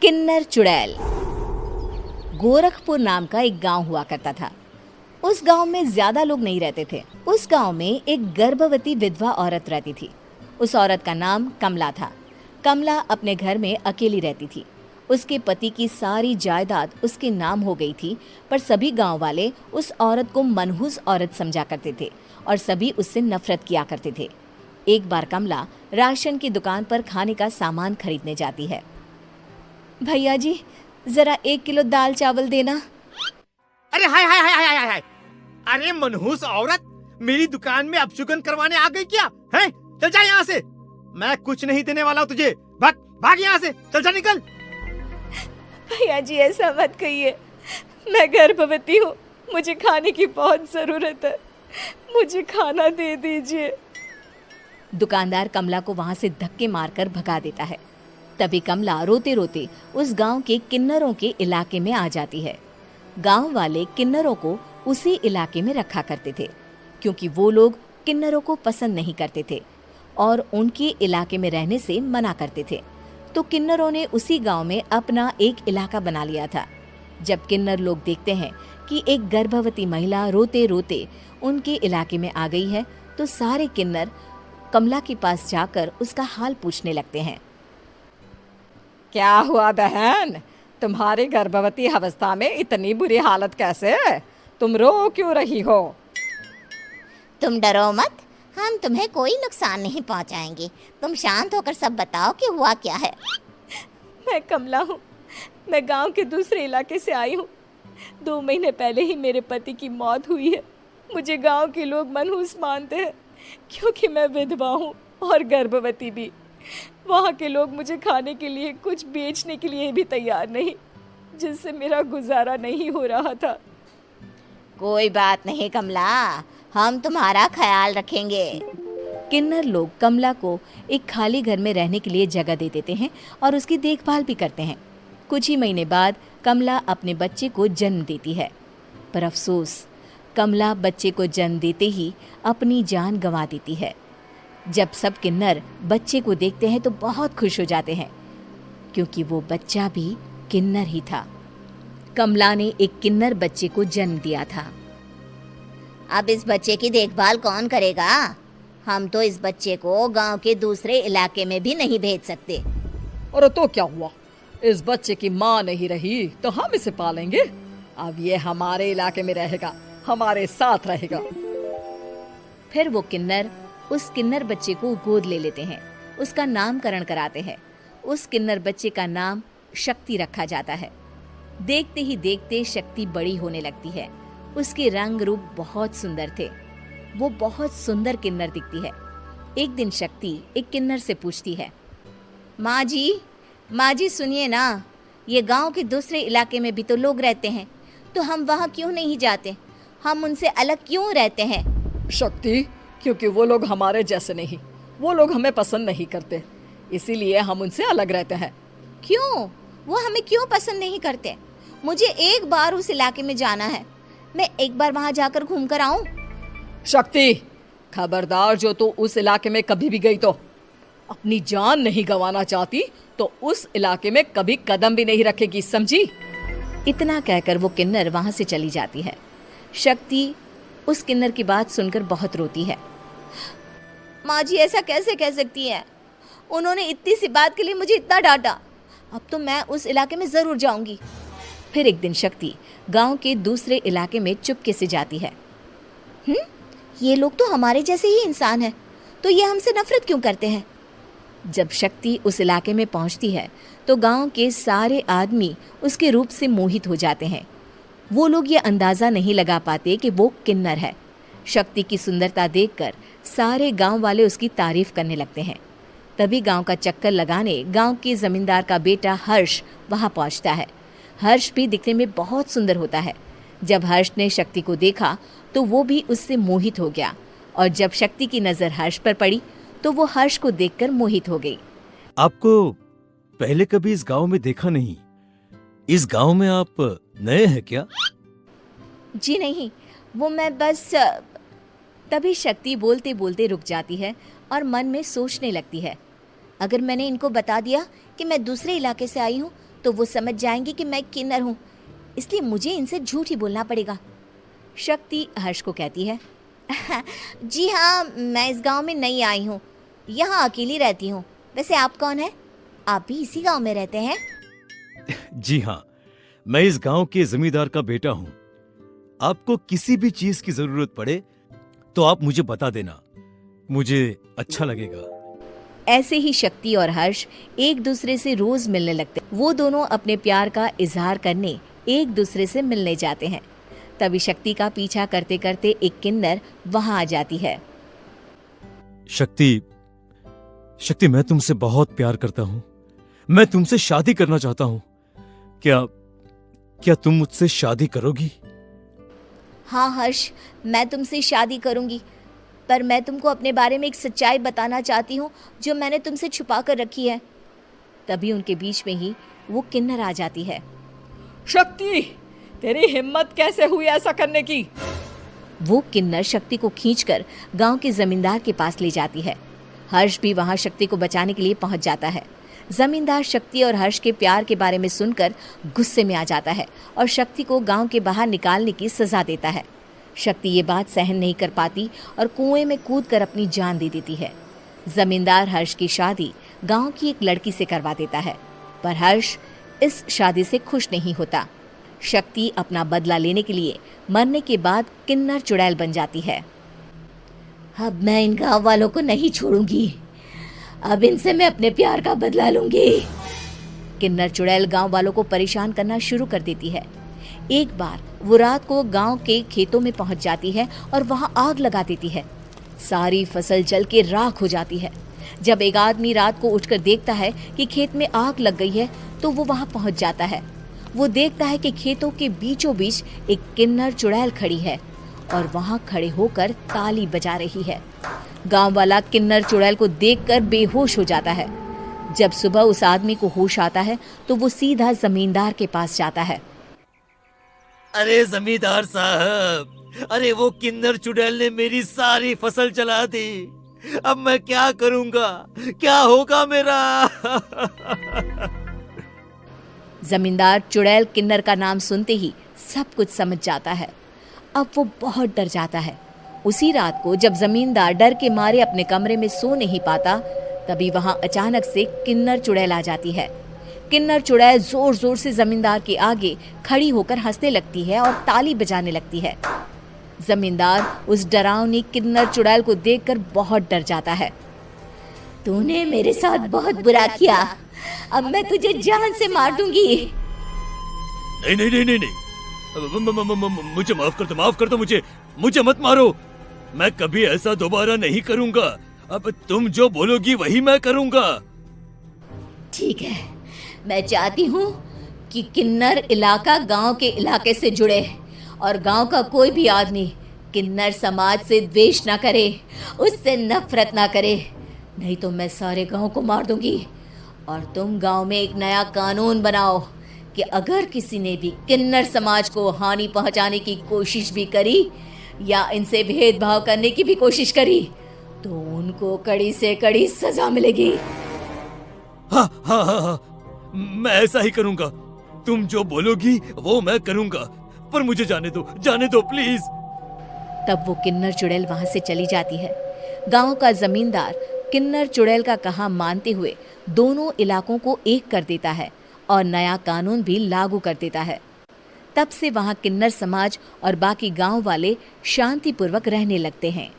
किन्नर चुड़ैल। गोरखपुर नाम का एक गांव हुआ करता था। उस गांव में ज्यादा लोग नहीं रहते थे। उस गांव में एक गर्भवती विधवा औरत रहती थी। उस औरत का नाम कमला था। कमला अपने घर में अकेली रहती थी। उसके पति की सारी जायदाद उसके नाम हो गई थी, पर सभी गांव वाले उस औरत को मनहूस औरत समझा करते थे और सभी उससे नफरत किया करते थे। एक बार कमला राशन की दुकान पर खाने का सामान खरीदने जाती है। भैया जी, जरा 1 किलो दाल चावल देना। अरे हाय हाय हाय हाय हाय हाय! अरे मनहूस औरत, मेरी दुकान में अपशुगन करवाने आ गई क्या? हैं? चल जा यहाँ से। मैं कुछ नहीं देने वाला हूँ तुझे। भाग भाग यहाँ से, चल जा, निकल। भैया जी, ऐसा मत कहिए। मैं गर्भवती हूँ, मुझे खाने की बहुत जरूरत है। मुझे खाना दे दीजिए। दुकानदार कमला को वहां से धक्के मारकर भगा देता है। तभी कमला रोते रोते उस गांव के किन्नरों के इलाके में आ जाती है। गांव वाले किन्नरों को उसी इलाके में रखा करते थे, क्योंकि वो लोग किन्नरों को पसंद नहीं करते थे और उनके इलाके में रहने से मना करते थे। तो किन्नरों ने उसी गांव में अपना एक इलाका बना लिया था। जब किन्नर लोग देखते हैं कि एक गर्भवती महिला रोते रोते उनके इलाके में आ गई है, तो सारे किन्नर कमला के पास जाकर उसका हाल पूछने लगते हैं। क्या हुआ बहन, तुम्हारी गर्भवती अवस्था में इतनी बुरी हालत कैसे है? तुम रो क्यों रही हो? तुम डरो मत, हम तुम्हें कोई नुकसान नहीं पहुंचाएंगे। तुम शांत होकर सब बताओ कि हुआ क्या है। मैं कमला हूँ। मैं गांव के दूसरे इलाके से आई हूँ। 2 महीने पहले ही मेरे पति की मौत हुई है। मुझे गांव के लोग मनहूस मानते हैं, क्योंकि मैं विधवा हूँ और गर्भवती भी। वहाँ के लोग मुझे खाने के लिए कुछ बेचने के लिए भी तैयार नहीं, जिससे मेरा गुजारा नहीं हो रहा था। कोई बात नहीं कमला, हम तुम्हारा ख्याल रखेंगे। किन्नर लोग कमला को एक खाली घर में रहने के लिए जगह दे देते हैं और उसकी देखभाल भी करते हैं। कुछ ही महीने बाद कमला अपने बच्चे को जन्म देती है, पर अफसोस, कमला बच्चे को जन्म देते ही अपनी जान गंवा देती है। जब सब किन्नर बच्चे को देखते हैं तो बहुत खुश हो जाते हैं, क्योंकि वो बच्चा भी किन्नर ही था। कमला ने एक किन्नर बच्चे को जन्म दिया था। अब इस बच्चे की देखभाल कौन करेगा? हम तो इस बच्चे को गांव के दूसरे इलाके में भी नहीं भेज सकते। और तो क्या हुआ, इस बच्चे की माँ नहीं रही तो हम इसे पालेंगे। अब ये हमारे इलाके में रहेगा, हमारे साथ रहेगा। फिर वो किन्नर उस किन्नर बच्चे को गोद ले लेते हैं, उसका नामकरण कराते हैं। उस किन्नर बच्चे का नाम शक्ति रखा जाता है। देखते ही देखते शक्ति बड़ी होने लगती है। उसके रंग रूप बहुत सुंदर थे। वो बहुत सुंदर किन्नर दिखती है। एक दिन शक्ति एक किन्नर से पूछती है, माँ जी सुनिए ना, ये गांव के दूसरे इलाके में भी तो लोग रहते हैं, तो हम वहाँ क्यों नहीं जाते? हम उनसे अलग क्यों रहते हैं? शक्ति, क्योंकि वो लोग हमारे जैसे नहीं, वो लोग हमें पसंद नहीं करते, इसीलिए हम उनसे अलग रहते हैं। क्यों? वो हमें क्यों पसंद नहीं करते? मुझे एक बार उस इलाके में जाना है। मैं एक बार वहाँ जाकर घूम कर आऊं। शक्ति, खबरदार, जो तू उस इलाके में कभी भी गई तो अपनी जान नहीं गंवाना चाहती तो उस इलाके में कभी कदम भी नहीं रखेगी, समझी? इतना कहकर वो किन्नर वहाँ से चली जाती है। शक्ति उस किन्नर की बात सुनकर बहुत रोती है। माँ जी, ऐसा कैसे कह सकती हैं? उन्होंने इतनी सी बात के लिए मुझे इतना डांटा। अब तो मैं उस इलाके में जरूर जाऊंगी। फिर एक दिन शक्ति गांव के दूसरे इलाके में चुपके से जाती है। ये लोग तो हमारे जैसे ही इंसान हैं, तो ये हमसे नफरत क्यों करते हैं? जब शक्ति उस इलाके में पहुंचती है तो गांव के सारे आदमी उसके रूप से मोहित हो जाते हैं। वो लोग ये अंदाजा नहीं लगा पाते कि वो किन्नर है। शक्ति की सुंदरता देखकर सारे गांव वाले उसकी तारीफ करने लगते हैं। तभी गांव का चक्कर लगाने गांव के जमींदार का बेटा हर्ष वहां पहुंचता है। हर्ष भी दिखने में बहुत सुंदर होता है। जब हर्ष ने शक्ति को देखा तो वो भी उससे मोहित हो गया, और जब शक्ति की नजर हर्ष पर पड़ी तो वो हर्ष को देखकर मोहित हो गई। आपको पहले कभी इस गांव में देखा नहीं। इस गांव में आप नए हैं क्या? जी नहीं, वो मैं बस। तभी शक्ति बोलते बोलते रुक जाती है और मन में सोचने लगती है, अगर मैंने इनको बता दिया कि मैं दूसरे इलाके से आई हूँ तो वो समझ जाएंगे कि मैं किन्नर हूँ, इसलिए मुझे इनसे झूठ ही बोलना पड़ेगा। शक्ति हर्ष को कहती है, जी हाँ, मैं इस गांव में नई आई हूँ, यहाँ अकेली रहती हूँ। वैसे आप कौन है? आप भी इसी गांव में रहते हैं? जी हाँ, मैं इस गांव के जमींदार का बेटा हूँ। आपको किसी भी चीज की जरूरत पड़े तो आप मुझे बता देना, मुझे अच्छा लगेगा। ऐसे ही शक्ति और हर्ष एक दूसरे से रोज मिलने लगते। वो दोनों अपने प्यार का इजहार करने एक दूसरे से मिलने जाते हैं। तभी शक्ति का पीछा करते करते एक किन्नर वहां आ जाती है। शक्ति, शक्ति, मैं तुमसे बहुत प्यार करता हूँ। मैं तुमसे शादी करना चाहता हूँ। क्या तुम मुझसे शादी करोगी? हाँ हर्ष, मैं तुमसे शादी करूंगी, पर मैं तुमको अपने बारे में एक सच्चाई बताना चाहती हूँ जो मैंने तुमसे छुपा कर रखी है। तभी उनके बीच में ही वो किन्नर आ जाती है। शक्ति, तेरी हिम्मत कैसे हुई ऐसा करने की? वो किन्नर शक्ति को खींचकर गांव के जमींदार के पास ले जाती है। हर्ष भी वहां शक्ति को बचाने के लिए पहुंच जाता है। जमींदार शक्ति और हर्ष के प्यार के बारे में सुनकर गुस्से में आ जाता है और शक्ति को गांव के बाहर निकालने की सजा देता है। शक्ति ये बात सहन नहीं कर पाती और कुएं में कूदकर अपनी जान दे देती है। जमींदार हर्ष की शादी गांव की एक लड़की से करवा देता है, पर हर्ष इस शादी से खुश नहीं होता। शक्ति अपना बदला लेने के लिए मरने के बाद किन्नर चुड़ैल बन जाती है। अब मैं इन गांव वालों को नहीं छोड़ूंगी, अब इनसे मैं अपने प्यार का बदला लूंगी। किन्नर चुड़ैल गांव वालों को परेशान करना शुरू कर देती है। एक बार वो रात को गांव के खेतों में पहुंच जाती है और वहां आग लगा देती है। सारी फसल जल के राख हो जाती है। जब एक आदमी रात को उठकर देखता है कि खेत में आग लग गई है तो वो वहां पहुंच जाता है। वो देखता है कि खेतों के बीचों बीच एक किन्नर चुड़ैल खड़ी है और वहां खड़े होकर ताली बजा रही है। गांव वाला किन्नर चुड़ैल को देखकर बेहोश हो जाता है। जब सुबह उस आदमी को होश आता है तो वो सीधा जमींदार के पास जाता है। अरे जमींदार साहब, अरे वो किन्नर चुड़ैल ने मेरी सारी फसल जला दी। अब मैं क्या करूंगा? क्या होगा मेरा? जमींदार चुड़ैल किन्नर का नाम सुनते ही सब कुछ समझ जाता है। अब वो बहुत डर जाता है। उसी रात को जब जमींदार डर के मारे अपने कमरे में सो नहीं पाता, तभी वहां अचानक से किन्नर चुड़ैल आ जाती है। किन्नर चुड़ैल जोर जोर से जमींदार के आगे खड़ी होकर हंसने लगती है और ताली बजाने लगती है। जमींदार उस डरावनी किन्नर चुड़ैल को देखकर बहुत डर जाता है। तूने मेरे साथ बहुत बुरा किया, अब मैं तुझे जान से मार दूंगी। नहीं नहीं नहीं नहीं नहीं, मुझे माफ कर दो, मुझे मत मारो। मैं कभी ऐसा दोबारा नहीं करूंगा। अब तुम जो बोलोगी वही मैं करूंगा। ठीक है, मैं चाहती हूँ कि किन्नर इलाका गांव के इलाके से जुड़े और गांव का कोई भी आदमी किन्नर समाज से द्वेष ना करे, उससे नफरत ना करे, नहीं तो मैं सारे गांव को मार दूंगी। और तुम गांव में एक नया कानून बनाओ कि अगर किसी ने भी किन्नर समाज को हानि पहुंचाने की कोशिश भी करी या इनसे भेदभाव करने की भी कोशिश करी तो उनको कड़ी से कड़ी सजा मिलेगी। हाँ हाँ हाँ हाँ, मैं ऐसा ही करूंगा। तुम जो बोलोगी वो मैं करूंगा, पर मुझे जाने दो प्लीज। तब वो किन्नर चुड़ैल वहां से चली जाती है। गांव का जमींदार किन्नर चुड़ैल का कहा मानते हुए दोनों इलाकों को एक कर देता है और नया कानून भी लागू कर देता है। तब से वहां किन्नर समाज और बाकी गांव वाले शांतिपूर्वक रहने लगते हैं।